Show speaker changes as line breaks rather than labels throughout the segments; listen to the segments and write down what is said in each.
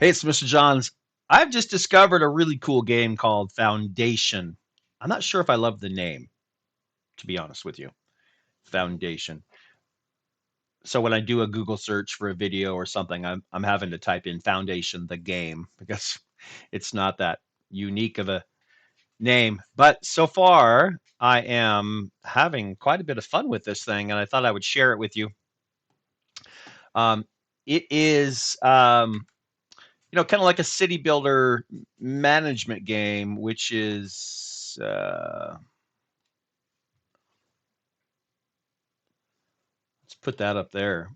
Hey, it's Mr. Johns. I've just discovered a really cool game called Foundation. I'm not sure if I love the name, to be honest with you. Foundation. So when I do a Google search for a video or something, I'm having to type in Foundation the game because it's not that unique of a name. But so far, I am having quite a bit of fun with this thing, and I thought I would share it with you. Um, it is kind of like a city builder management game, which is let's put that up there.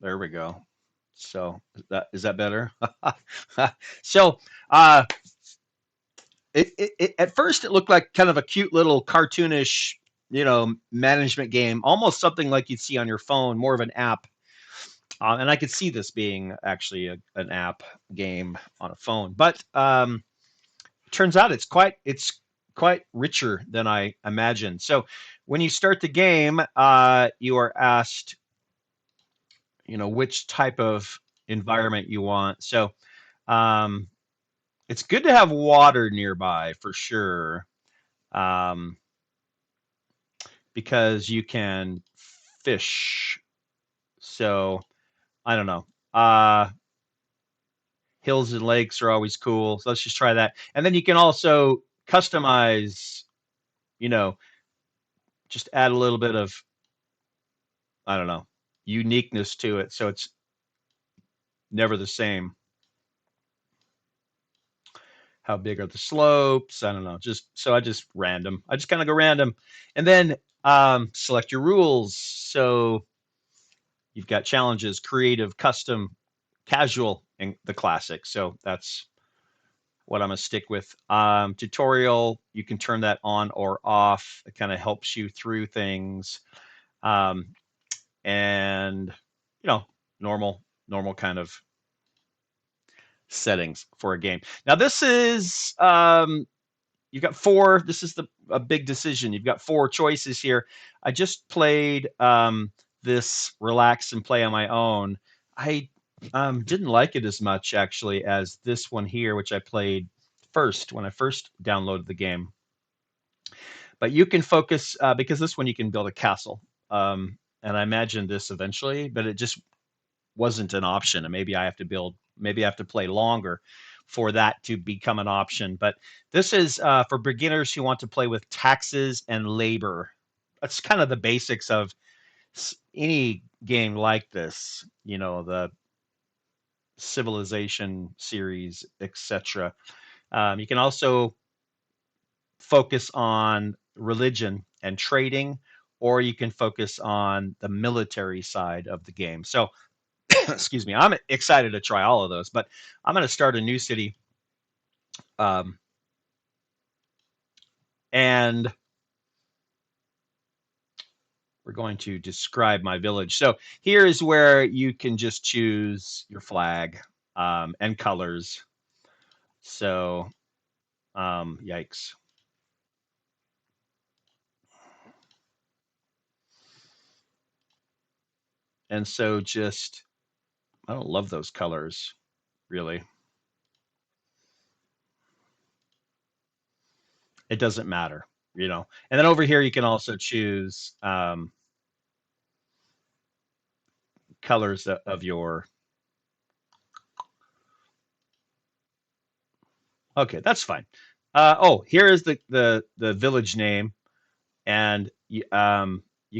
There we go. So is that better? so uh, at first it looked like kind of a cute little cartoonish, management game, almost something like you'd see on your phone, more of an app. And I could see this being actually an app game on a phone, but turns out it's quite richer than I imagined. So when you start the game, you are asked, which type of environment you want. So um, it's good to have water nearby for sure, um, because you can fish. So I don't know. Hills and lakes are always cool. So let's just try that. And then you can also customize, you know, just add a little bit of, I don't know, uniqueness to it. So it's never the same. How big are the slopes? I don't know. Just so I just random. I just kind of go random, and then select your rules. So you've got challenges, creative, custom, casual, and the classic. So that's what I'm gonna stick with. Tutorial, you can turn that on or off. It kind of helps you through things, um, and you know, normal kind of settings for a game. Now this is you've got four. This is a big decision. You've got four choices here. I just played this relax and play on my own. I didn't like it as much actually as this one here, which I played first when I first downloaded the game. But you can focus because this one you can build a castle, and I imagined this eventually, but it just wasn't an option. And maybe I have to play longer for that to become an option. But this is for beginners who want to play with taxes and labor. That's kind of the basics of any game like this, the Civilization series, etc. You can also focus on religion and trading, or you can focus on the military side of the game. So excuse me, I'm excited to try all of those, but I'm going to start a new city, um, and we're going to describe my village. So here is where you can just choose your flag, and colors. So, yikes. And so just, I don't love those colors, really. It doesn't matter. And then over here, you can also choose colors of your. Okay, that's fine. Oh, here is the village name, and you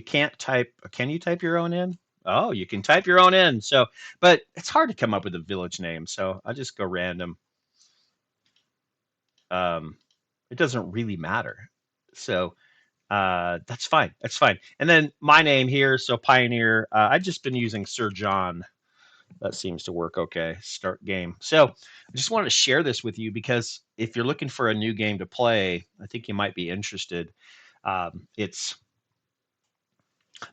can't type. Can you type your own in? Oh, you can type your own in. So, but it's hard to come up with a village name, so I just go random. Um, it doesn't really matter. So that's fine. That's fine. And then my name here, so Pioneer. I've just been using Sir John. That seems to work okay. Start game. So I just wanted to share this with you because if you're looking for a new game to play, I think you might be interested. It's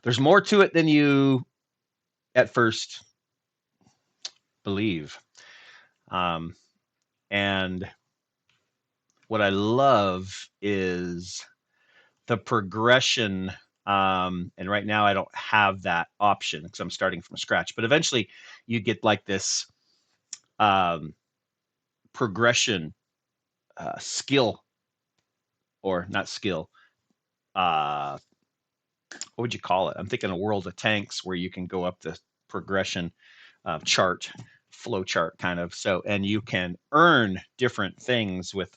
There's more to it than you at first believe. Um, and what I love is the progression. And right now I don't have that option because I'm starting from scratch. But eventually you get like this. progression, skill, or not skill. Uh, what would you call it? I'm thinking a world of tanks where you can go up the progression chart, flow chart kind of. So, and you can earn different things with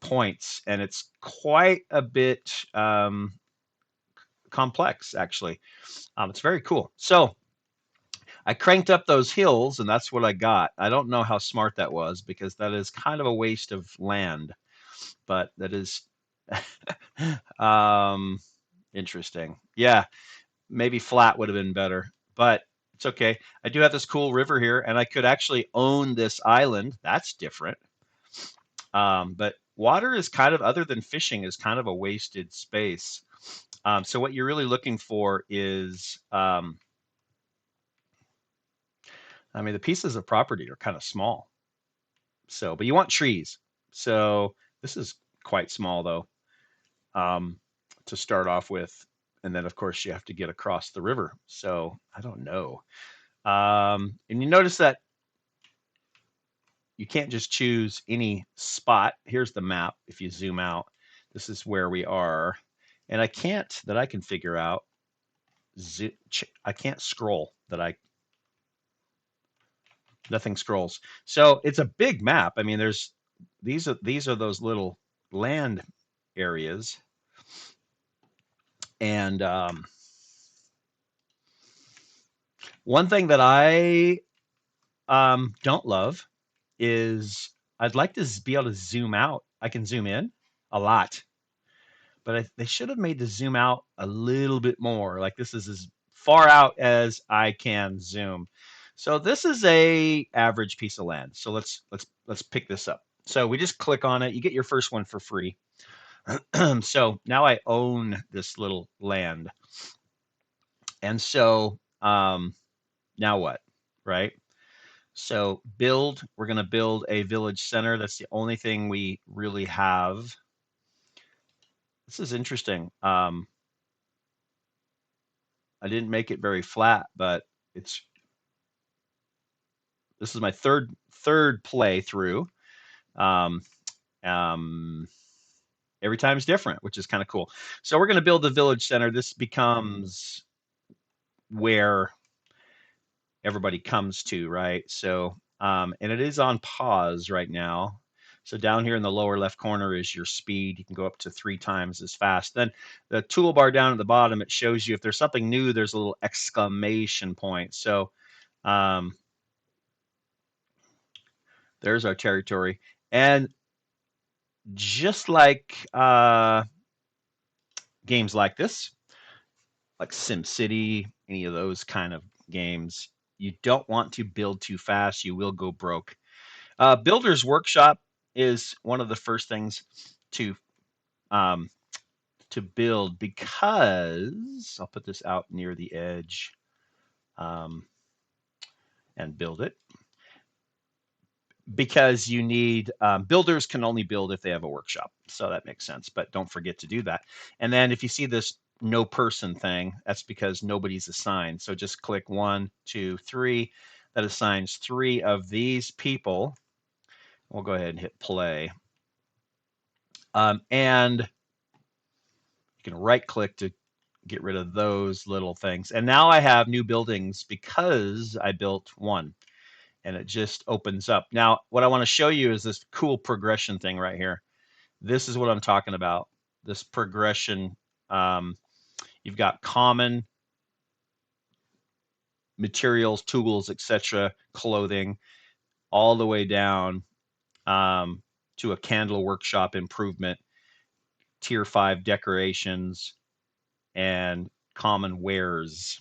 points, and it's quite a bit complex actually. It's very cool. So I cranked up those hills, and that's what I got. I don't know how smart that was because that is kind of a waste of land, but that is um, interesting. Yeah, maybe flat would have been better, but it's okay. I do have this cool river here, and I could actually own this island. That's different. But water is kind of, other than fishing, is kind of a wasted space. So what you're really looking for is, I mean, the pieces of property are kind of small. So, but you want trees. So this is quite small though, um, to start off with. And then of course you have to get across the river. So I don't know. And you notice that you can't just choose any spot. Here's the map. If you zoom out, this is where we are. And I can't, that I can figure out, I can't scroll that I, nothing scrolls. So it's a big map. I mean, these are those little land areas. And one thing that I don't love is I'd like to be able to zoom out. I can zoom in a lot, but they should have made the zoom out a little bit more. Like this is as far out as I can zoom. So this is a average piece of land. So let's pick this up. So we just click on it. You get your first one for free. So now I own this little land. And so now what, right? So build, we're going to build a village center. That's the only thing we really have. This is interesting. I didn't make it very flat, but it's, this is my third playthrough. Um, um, every time is different, which is kind of cool. So we're going to build the village center. This becomes where everybody comes to, right? So, and it is on pause right now. So down here in the lower left corner is your speed. You can go up to 3 times as fast. Then the toolbar down at the bottom, it shows you if there's something new, there's a little exclamation point. So um, there's our territory. And just like games like this, like SimCity, any of those kind of games, you don't want to build too fast. You will go broke. Builder's Workshop is one of the first things to um, to build because I'll put this out near the edge and build it because you need builders can only build if they have a workshop, so that makes sense. But don't forget to do that. And then if you see this no person thing, that's because nobody's assigned. So just click 1, 2, 3. That assigns 3 of these people. We'll go ahead and hit play. And you can right click to get rid of those little things. And now I have new buildings because I built one and it just opens up. Now, what I want to show you is this cool progression thing right here. This is what I'm talking about. This progression. You've got common materials, tools, etc., clothing, all the way down to a candle workshop improvement, tier 5 decorations, and common wares,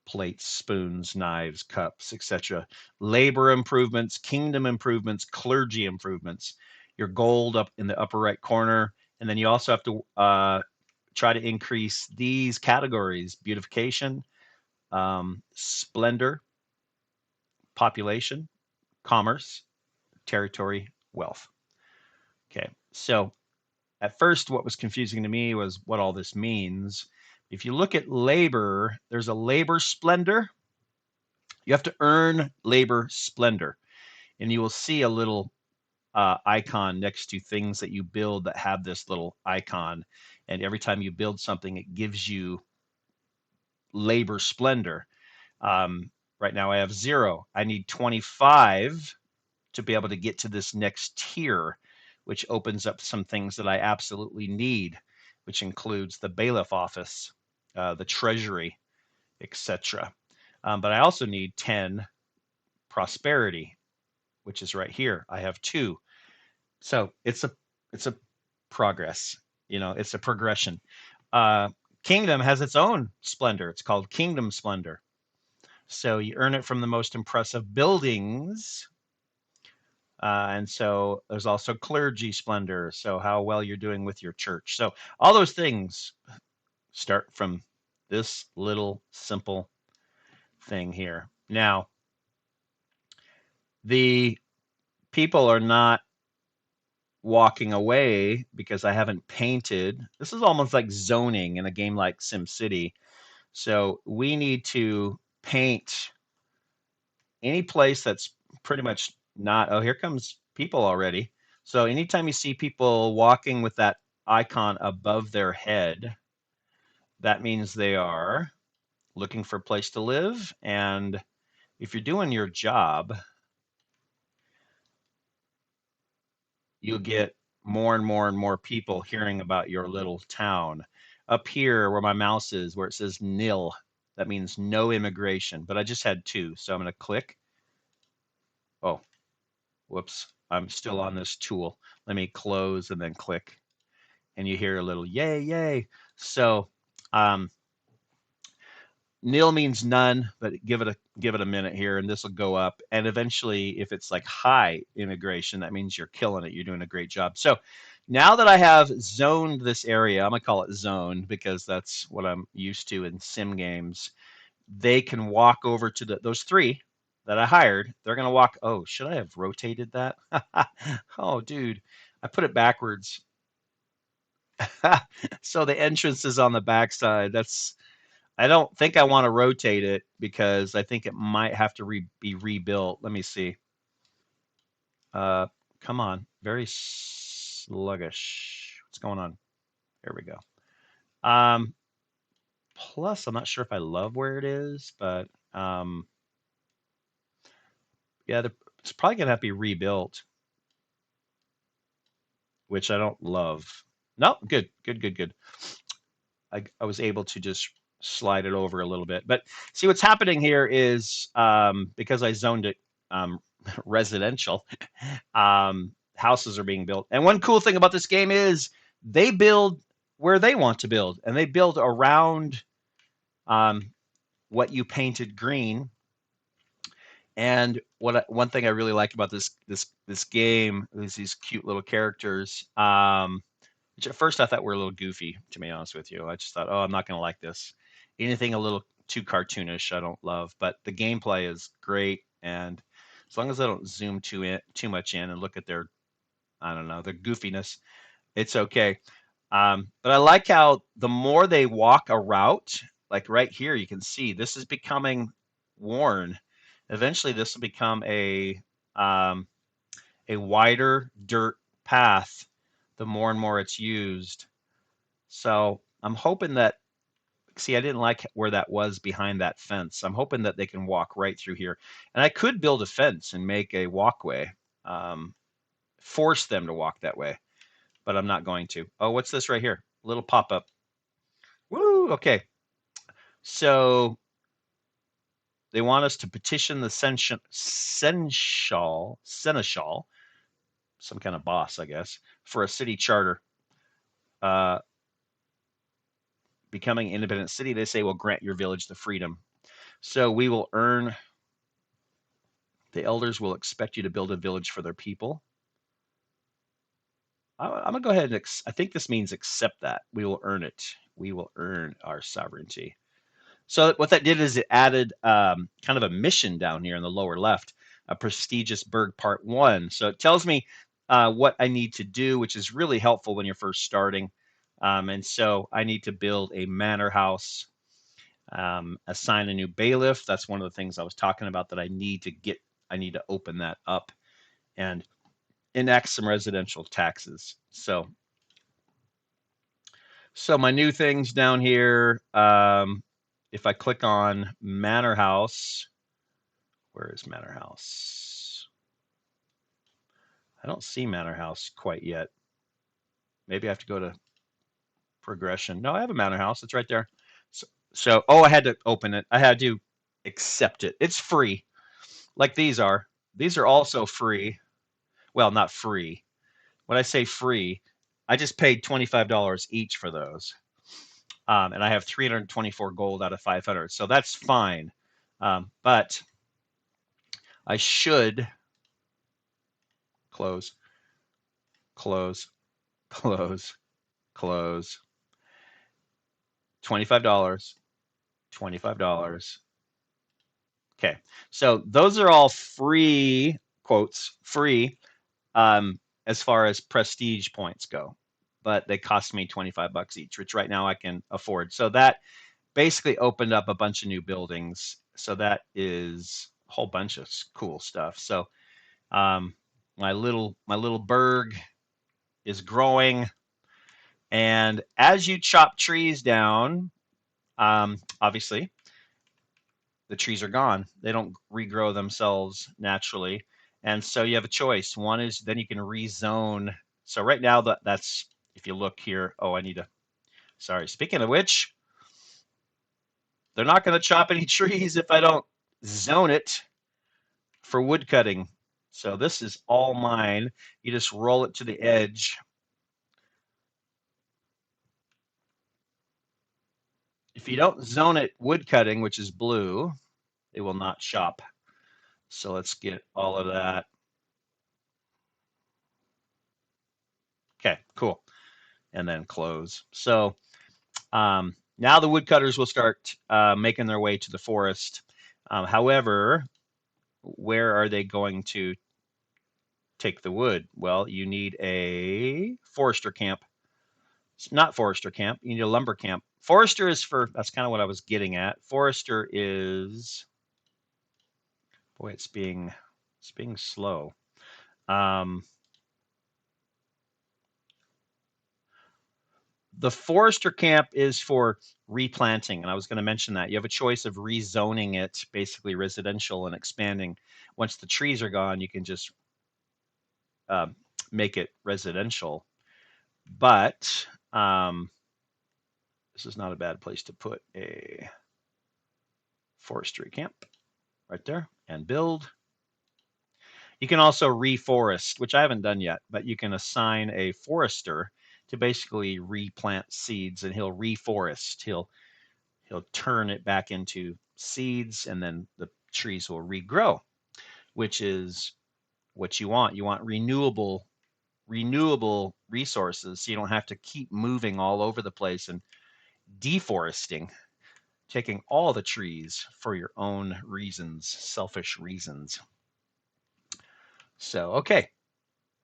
plates, spoons, knives, cups, etc. Labor improvements, kingdom improvements, clergy improvements. Your gold up in the upper right corner. And then you also have to try to increase these categories: beautification, splendor, population, commerce, territory, wealth. Okay, so at first, what was confusing to me was what all this means. If you look at labor, there's a labor splendor. You have to earn labor splendor, and you will see a little icon next to things that you build that have this little icon. And every time you build something, it gives you labor splendor. Um, right now I have 0. I need 25 to be able to get to this next tier, which opens up some things that I absolutely need, which includes the bailiff office, the treasury, etc. But I also need 10 prosperity, which is right here. I have 2. So it's a progress. It's a progression. Uh, Kingdom has its own splendor. It's called Kingdom Splendor. So you earn it from the most impressive buildings. And so there's also clergy splendor. So how well you're doing with your church. So all those things start from this little simple thing here. Now, the people are not walking away because I haven't painted. This is almost like zoning in a game like SimCity. So we need to paint any place that's pretty much not. Oh, here comes people already. So anytime you see people walking with that icon above their head, that means they are looking for a place to live. And if you're doing your job, you'll get more and more and more people hearing about your little town. Up here where my mouse is, where it says nil, that means no immigration, but I just had 2. So I'm going to click. Oh, whoops. I'm still on this tool. Let me close and then click. And you hear a little yay, yay. So um, nil means none, but give it a minute here, and this will go up. And eventually, if it's like high immigration, that means you're killing it. You're doing a great job. So now that I have zoned this area, I'm gonna call it zoned because that's what I'm used to in sim games. They can walk over to those 3 that I hired. They're gonna walk. Oh, should I have rotated that? Oh, dude, I put it backwards. So the entrance is on the backside. I don't think I want to rotate it because I think it might have to be rebuilt. Let me see. Uh, Come on, very sluggish. What's going on? There we go. Um, Plus, I'm not sure if I love where it is, but yeah, it's probably gonna have to be rebuilt, which I don't love. No, good, good, good, good. I was able to just slide it over a little bit. But see, what's happening here is because I zoned it residential, houses are being built. And one cool thing about this game is they build where they want to build, and they build around um, what you painted green. And one thing I really like about this game is these cute little characters. Which at first I thought were a little goofy, to be honest with you. I just thought, oh, I'm not going to like this. Anything a little too cartoonish, I don't love. But the gameplay is great, and as long as I don't zoom too much in and look at their, I don't know, their goofiness, it's okay. But I like how the more they walk a route, like right here, you can see this is becoming worn. Eventually, this will become um, a wider dirt path the more and more it's used. So I'm hoping that, see, I didn't like where that was behind that fence. I'm hoping that they can walk right through here. And I could build a fence and make a walkway, um, force them to walk that way, but I'm not going to. Oh, what's this right here? A little pop up. Woo! Okay. So they want us to petition the seneschal, some kind of boss, I guess, for a city charter. Uh, Becoming an independent city, they say, will grant your village the freedom. So we will earn, the elders will expect you to build a village for their people. I'm going to go ahead and, I think this means accept that. We will earn it. We will earn our sovereignty. So what that did is it added kind of a mission down here in the lower left, a prestigious burg part 1. So it tells me what I need to do, which is really helpful when you're first starting. And so I need to build a manor house. Assign a new bailiff. That's one of the things I was talking about that I need to get. I need to open that up and enact some residential taxes. So my new things down here. If I click on Manor House, where is Manor House? I don't see Manor House quite yet. Maybe I have to go to progression. No, I have a Manor House. It's right there. So, I had to open it. I had to accept it. It's free, like these are. These are also free. Well, not free. When I say free, I just paid $25 each for those. And I have 324 gold out of 500. So that's fine. But I should close, close, close, close. $25, $25. Okay. So those are all free, quotes, free, as far as prestige points go. But they cost me 25 bucks each, which right now I can afford. So that basically opened up a bunch of new buildings. So that is a whole bunch of cool stuff. So um, my little burg is growing, and as you chop trees down, obviously the trees are gone. They don't regrow themselves naturally, and so you have a choice. One is then you can rezone. So right now that's if you look here. Oh, I need to. Sorry. Speaking of which, they're not going to chop any trees if I don't zone it for wood cutting. So this is all mine. You just roll it to the edge. If you don't zone it wood cutting, which is blue, it will not chop. So let's get all of that. Okay, cool. And then close. So now the woodcutters will start making their way to the forest. However, where are they going to take the wood? Well, you need a forester camp. It's not forester camp. You need a lumber camp. Forester is for, that's kind of what I was getting at. Forester is, boy, it's being slow. Um, the forester camp is for replanting, and I was going to mention that you have a choice of rezoning it, basically residential, and expanding. Once the trees are gone, you can just uh, make it residential. But this is not a bad place to put a forestry camp right there and build. You can also reforest, which I haven't done yet, but you can assign a forester to basically replant seeds, and he'll reforest. He'll turn it back into seeds, and then the trees will regrow, which is what you want. You want renewable resources, so you don't have to keep moving all over the place and deforesting, taking all the trees for your own reasons, selfish reasons. So, okay.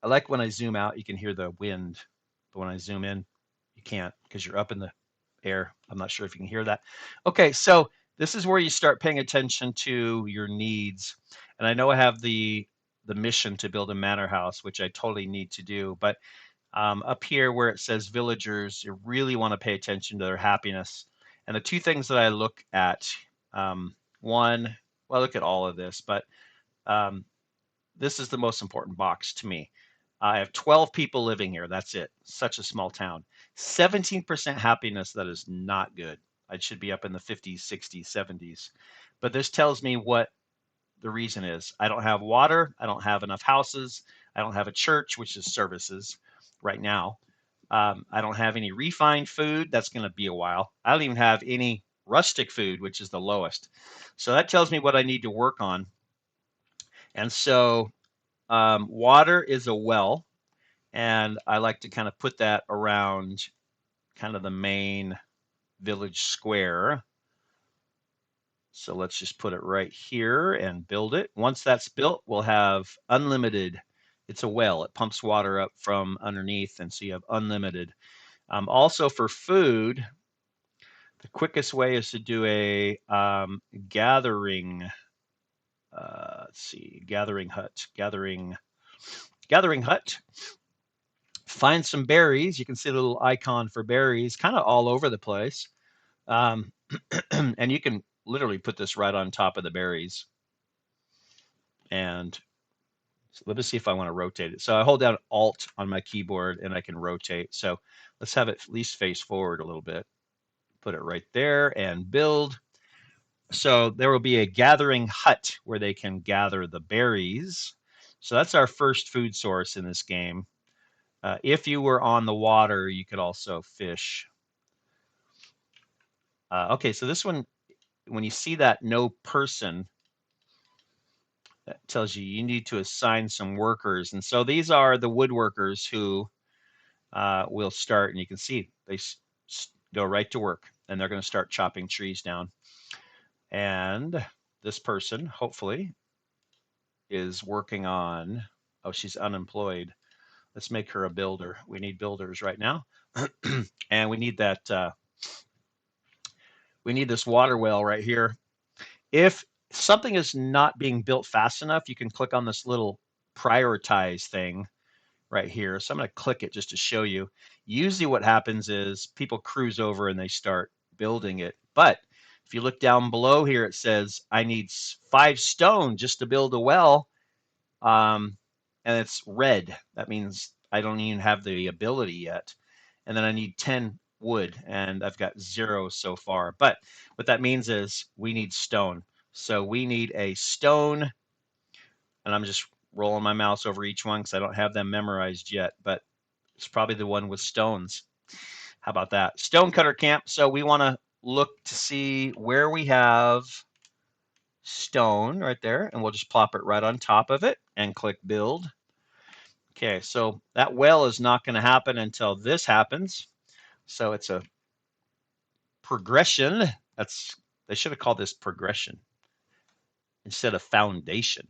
I like when I zoom out, you can hear the wind, but when I zoom in, you can't because you're up in the air. I'm not sure if you can hear that. Okay, so this is where you start paying attention to your needs. And I know I have the mission to build a manor house, which I totally need to do. But up here where it says villagers, you really want to pay attention to their happiness. And the two things that I look at, one, well, I look at all of this, but um, this is the most important box to me. I have 12 people living here. That's it. Such a small town. 17% happiness. That is not good. I should be up in the 50s, 60s, 70s. But this tells me what the reason is. I don't have water. I don't have enough houses. I don't have a church, which is services right now. I don't have any refined food. That's going to be a while. I don't even have any rustic food, which is the lowest. So that tells me what I need to work on. And so water is a well, and I like to kind of put that around kind of the main village square. So let's just put it right here and build it. Once that's built, we'll have unlimited. It's a well. It pumps water up from underneath, and so you have unlimited. Also for food, The quickest way is to do a gathering. Let's see, gathering hut. Find some berries. You can see the little icon for berries, kind of all over the place. Um, and you can literally put this right on top of the berries. And so let me see if I want to rotate it. So I hold down Alt on my keyboard and I can rotate. So let's have it at least face forward a little bit. Put it right there and build. So there will be a gathering hut where they can gather the berries. So that's our first food source in this game. If you were on the water, you could also fish. Okay, so this one, when you see that no person, that tells you you need to assign some workers. And so these are the woodworkers who will start, and you can see they go right to work, and they're going to start chopping trees down. And this person, hopefully, is working on, oh, she's unemployed. Let's make her a builder. We need builders right now. And we need that, we need this water well right here. If something is not being built fast enough, you can click on this little prioritize thing right here. So I'm going to click it just to show you. Usually what happens is people cruise over and they start building it. But if you look down below here, it says I need 5 stone just to build a well. And it's red. That means I don't even have the ability yet. And then I need 10 wood, and I've got 0 so far. But what that means is we need stone. So we need a stone, and I'm just rolling my mouse over each one because I don't have them memorized yet, but it's probably the one with stones. How about that? Stonecutter camp. So we want to look to see where we have stone right there, and we'll just plop it right on top of it and click build. Okay, so that well is not going to happen until this happens. So it's a progression. They should have called this progression instead of foundation,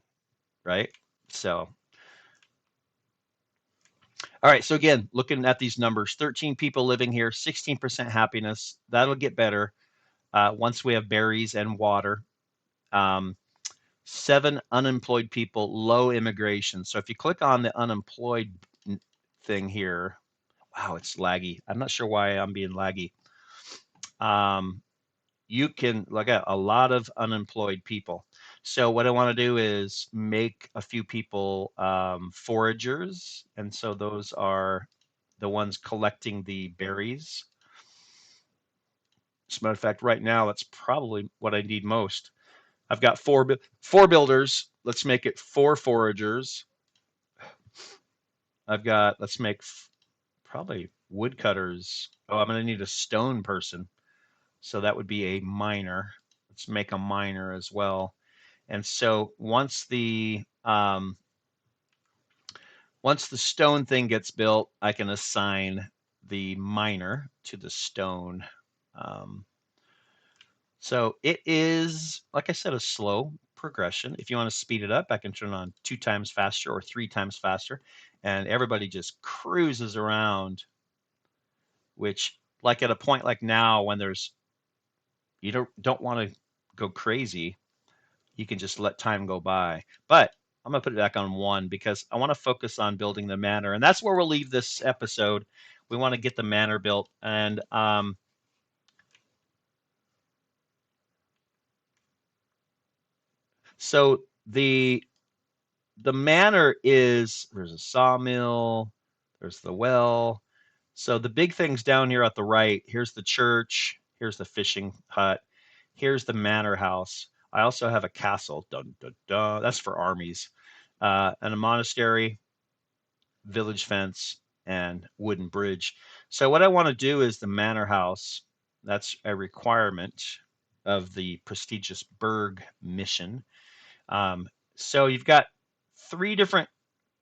right? So, all right. So again, looking at these numbers, 13 people living here, 16% happiness. That'll get better once we have berries and water. 7 unemployed people, low immigration. So if you click on the unemployed thing here, wow, it's laggy. I'm not sure why I'm being laggy. You can look at a lot of unemployed people. So what I want to do is make a few people foragers. And so those are the ones collecting the berries. As a matter of fact, right now, that's probably what I need most. I've got four builders. Let's make it 4 foragers. Let's make probably woodcutters. Oh, I'm going to need a stone person. So that would be a miner. Let's make a miner as well. And so once the stone thing gets built, I can assign the miner to the stone. So it is, like I said, a slow progression. If you want to speed it up, I can turn on 2 times faster or 3 times faster, and everybody just cruises around, which like at a point like now when you don't want to go crazy, you can just let time go by. But I'm going to put it back on 1 because I want to focus on building the manor. And that's where we'll leave this episode. We want to get the manor built. And so the manor is, there's a sawmill, there's the well. So the big things down here at the right, here's the church, here's the fishing hut, here's the manor house. I also have a castle, dun, dun, dun. That's for armies, and a monastery, village fence, and wooden bridge. So what I want to do is the manor house. That's a requirement of the prestigious Berg mission. So you've got 3 different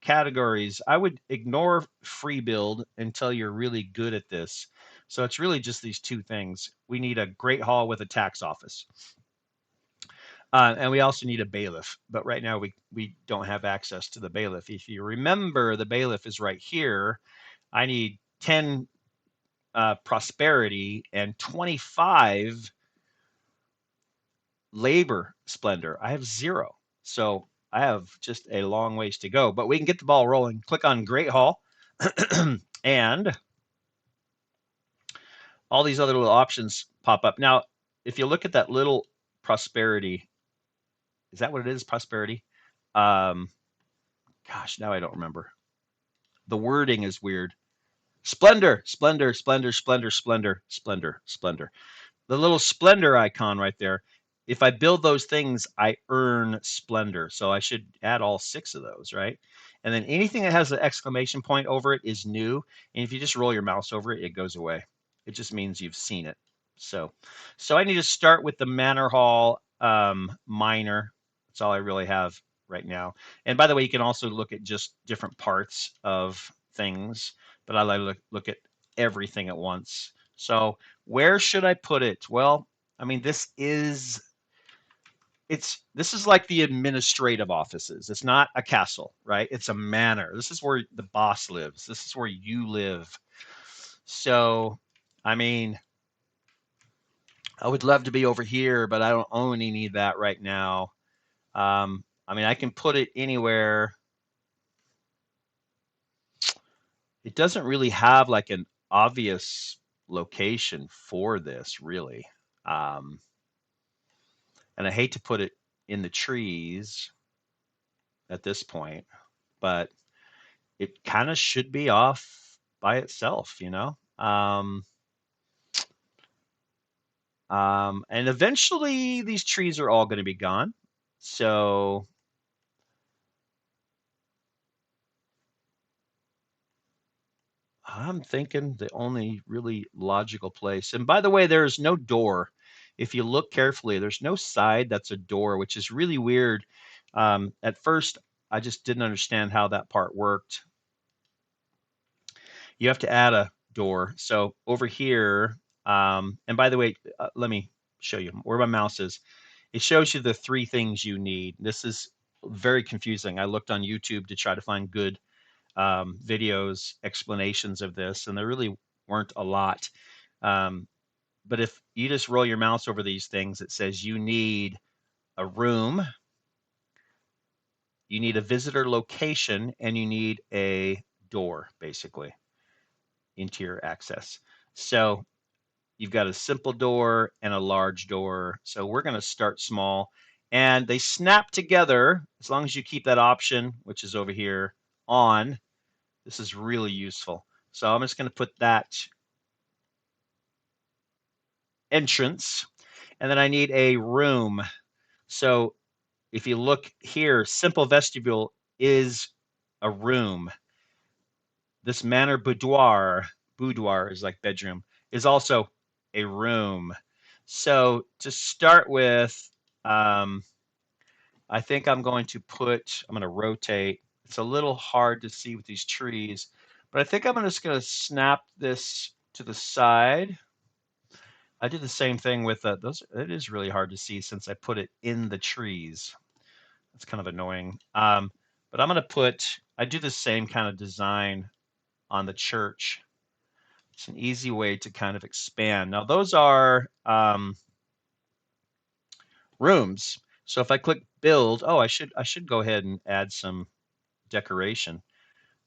categories. I would ignore free build until you're really good at this. So it's really just these 2 things. We need a great hall with a tax office. And we also need a bailiff, but right now we don't have access to the bailiff. If you remember, the bailiff is right here. I need 10 prosperity and 25 labor splendor. I have 0. So I have just a long ways to go, but we can get the ball rolling. Click on Great Hall and all these other little options pop up. Now, if you look at that little prosperity, is that what it is? Prosperity? Um, Gosh, now I don't remember. The wording is weird. Splendor, splendor, splendor, splendor, splendor, splendor, splendor. The little splendor icon right there. If I build those things, I earn splendor. So I should add all 6 of those, right? And then anything that has an exclamation point over it is new. And if you just roll your mouse over it, it goes away. It just means you've seen it. So I need to start with the Manor Hall minor. That's all I really have right now. And by the way, you can also look at just different parts of things, but I like to look at everything at once. So where should I put it? Well, I mean, this is like the administrative offices. It's not a castle, right? It's a manor. This is where the boss lives. This is where you live. So, I mean, I would love to be over here, but I don't own any of that right now. I mean, I can put it anywhere. It doesn't really have like an obvious location for this, really. Um, and I hate to put it in the trees at this point, but it kind of should be off by itself, you know? And eventually these trees are all going to be gone. So I'm thinking the only really logical place. And by the way, there's no door. If you look carefully, there's no side that's a door, which is really weird. At first, I just didn't understand how that part worked. You have to add a door. So over here, and by the way, let me show you where my mouse is. It shows you the 3 things you need. This is very confusing. I looked on YouTube to try to find good videos, explanations of this, and there really weren't a lot. Um, but if you just roll your mouse over these things, it says you need a room, you need a visitor location, and you need a door, basically, interior access. So you've got a simple door and a large door. So we're going to start small. And they snap together as long as you keep that option, which is over here, on. This is really useful. So I'm just going to put that entrance. And then I need a room. So if you look here, simple vestibule is a room. This manor boudoir is like bedroom, is also a room. So to start with, um, I think I'm going to rotate. It's a little hard to see with these trees, but I think I'm just going to snap this to the side. I did the same thing with those. It is really hard to see since I put it in the trees. It's kind of annoying. But I do the same kind of design on the church. It's an easy way to kind of expand. Now those are rooms. So if I click build, oh, I should go ahead and add some decoration.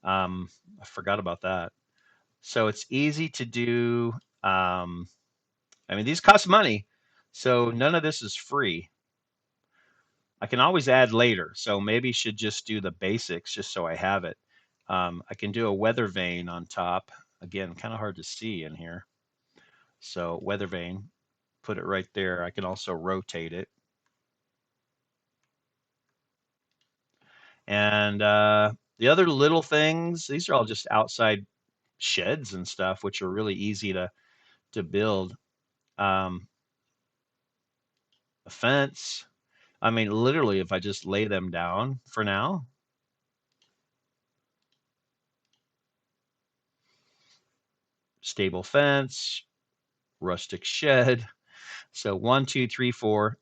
I forgot about that. So it's easy to do. I mean, these cost money, so none of this is free. I can always add later, so maybe should just do the basics just so I have it. I can do a weather vane on top. Again, kind of hard to see in here. So weather vane, put it right there. I can also rotate it. And the other little things, these are all just outside sheds and stuff, which are really easy to build. Um, a fence. I mean, literally, if I just lay them down for now, stable fence, rustic shed. So 1, 2, 3, 4,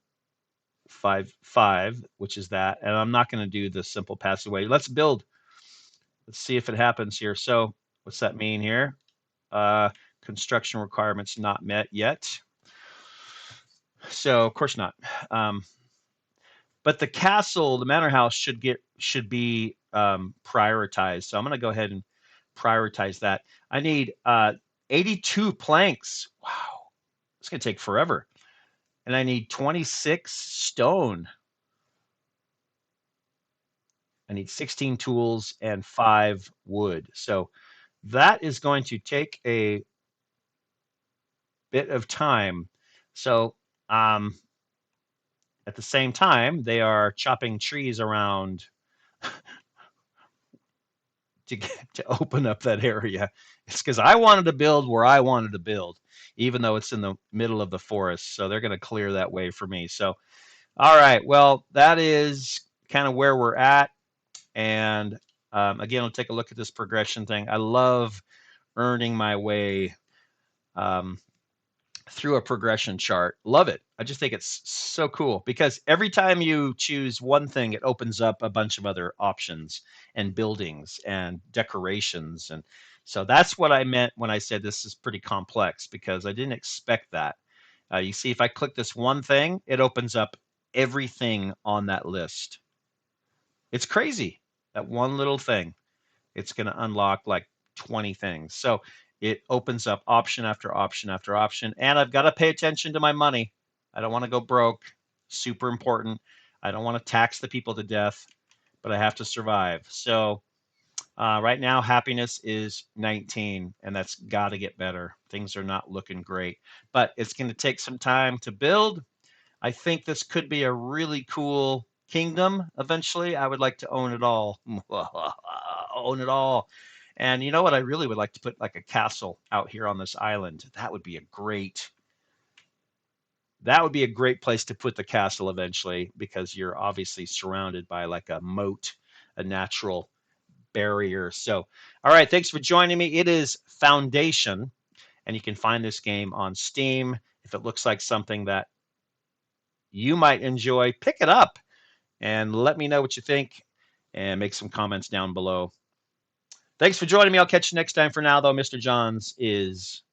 5, 5, which is that. And I'm not going to do the simple passageway. Let's build. Let's see if it happens here. So what's that mean here? Because Construction requirements not met yet. So of course not. Um, but the castle, the manor house should be prioritized. So I'm going to go ahead and prioritize that. I need 82 planks. Wow, it's going to take forever. And I need 26 stone. I need 16 tools and 5 wood. So that is going to take a bit of time. So um, at the same time, they are chopping trees around to get, to open up that area. It's because I wanted to build where I wanted to build, even though it's in the middle of the forest. So they're going to clear that way for me. So, all right. Well, that is kind of where we're at. And again, we'll take a look at this progression thing. I love earning my way um, through a progression chart. Love it. I just think it's so cool because every time you choose one thing, it opens up a bunch of other options and buildings and decorations. And so that's what I meant when I said this is pretty complex because I didn't expect that. You see, if I click this one thing, it opens up everything on that list. It's crazy. That one little thing, it's going to unlock like 20 things. So it opens up option after option after option. And I've got to pay attention to my money. I don't want to go broke. Super important. I don't want to tax the people to death, but I have to survive. So right now, happiness is 19, and that's got to get better. Things are not looking great, but it's going to take some time to build. I think this could be a really cool kingdom eventually. I would like to own it all. Own it all. And you know what? I really would like to put like a castle out here on this island. That would be a great place to put the castle eventually because you're obviously surrounded by like a moat, a natural barrier. So, all right, thanks for joining me. It is Foundation, and you can find this game on Steam. If it looks like something that you might enjoy, pick it up and let me know what you think and make some comments down below. Thanks for joining me. I'll catch you next time. For now, though, Mr. Johns is